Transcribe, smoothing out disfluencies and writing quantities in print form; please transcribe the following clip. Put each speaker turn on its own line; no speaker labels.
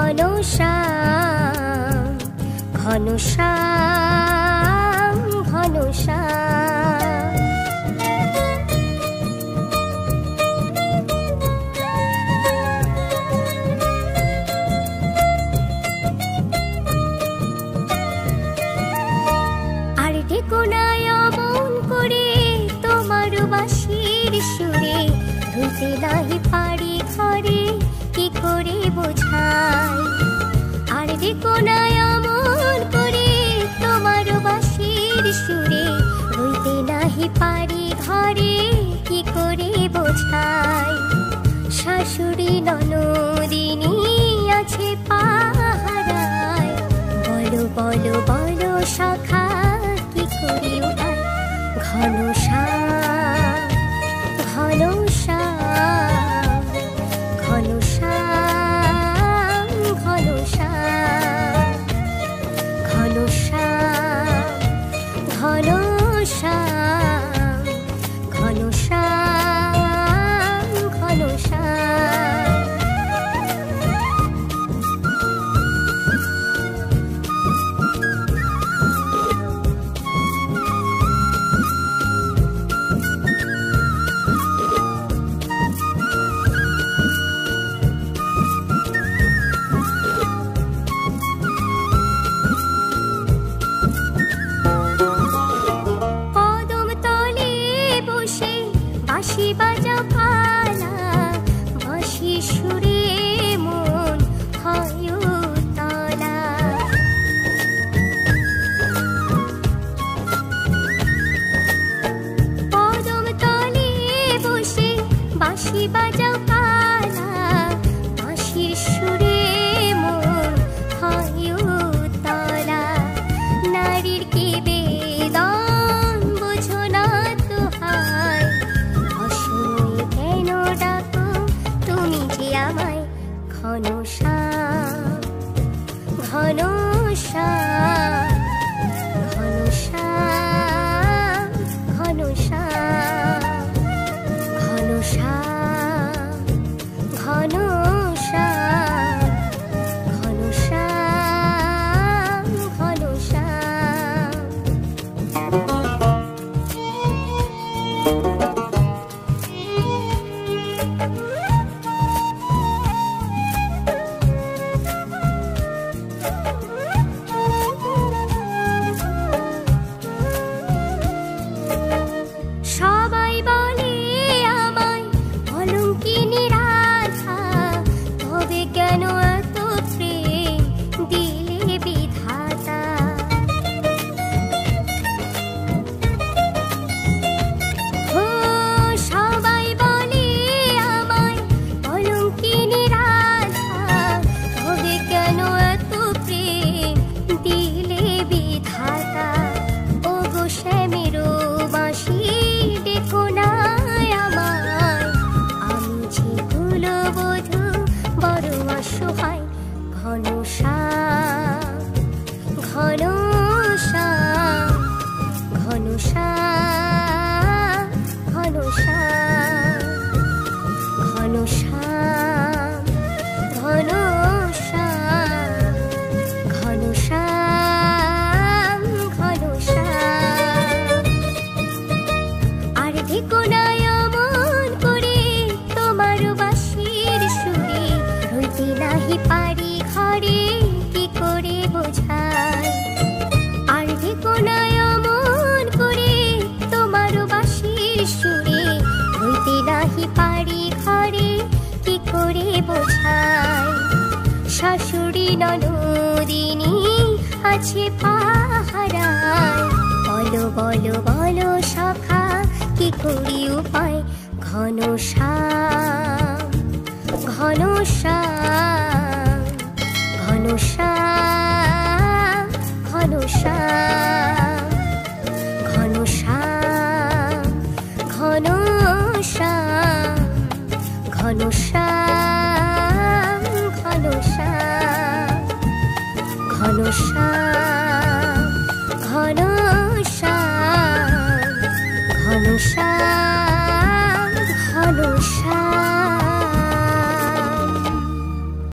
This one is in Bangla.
ঘনশ্যাম ঘনশ্যাম ঘনশ্যাম। আর ডেকো না অমন করে তোমার বাঁশির সুরে, ধুতে নাহি পারি ঘরে কি করে বোঝাই। আর ডেকো না অমন করে তোমার বাঁশির সুরে, ধুতে নাহি পারি ঘরে কি করে বোঝাই। শাশুড়ি ননদিনী আছে পাহারায়, বলো বলো বলো সখা কি করি উপায়। ঘনশ্যাম ঘনশ্যাম ঘনশ্যাম ঘনশ্যাম ঘনশ্যাম ঘনশ্যাম ঘনশ্যাম ঘনশ্যাম। বাঁশি বাজাও পালা, বাঁশির সুরে মন হয় উতলা। কদম তলে বসে বাঁশি বাজাও পালা, বাঁশির সুরে মন হয় উতলা। নারীর কি বেদন বোঝো না তো হায়, কেন ডাকো তুমি যে আমায়। ঘনশ্যাম ঘনশ্যাম ঘনশ্যাম ঘনশ্যাম ঘনশ্যাম ঘনশ্যাম ঘনশ্যাম ঘনশ্যাম। সবাই বলে আমায় অলঙ্কিনী রাধা, তবে কেন এত প্রেম দিলে বিধাতা। ও সবাই বলে আমায় অলঙ্কিনী রাধা, তবে কেন এত প্রেম দিলে বিধাতা। ও গো শ্যামেরো বাঁশি ডেকো না আমায়, আমি যে কুলবধূ বড় অসহায়। ঘনশ্যাম ঘনশ্যাম ঘনশ্যাম ঘনশ্যাম ঘনশ্যাম ঘনশ্যাম ঘনশ্যাম ঘনশ্যাম। আর ডেকো না অমন করে তোমার বাঁশির সুরে, ধুতে নাহি পারি ঘরে কি করে বোঝাই। আর ডেকো না অমন করে তোমার বাঁশির সুরে, ধুতে নাহি পারি ঘরে কি করে বোঝাই। শাশুড়ি ননদিনী আছে পাহারায়, বলো বলো বলো সখা কি করি উপায়। ঘনশ্যাম ঘনশ্যাম ঘনশ্যাম ঘনশ্যাম ঘনশ্যাম ঘনশ্যাম ঘনশ্যাম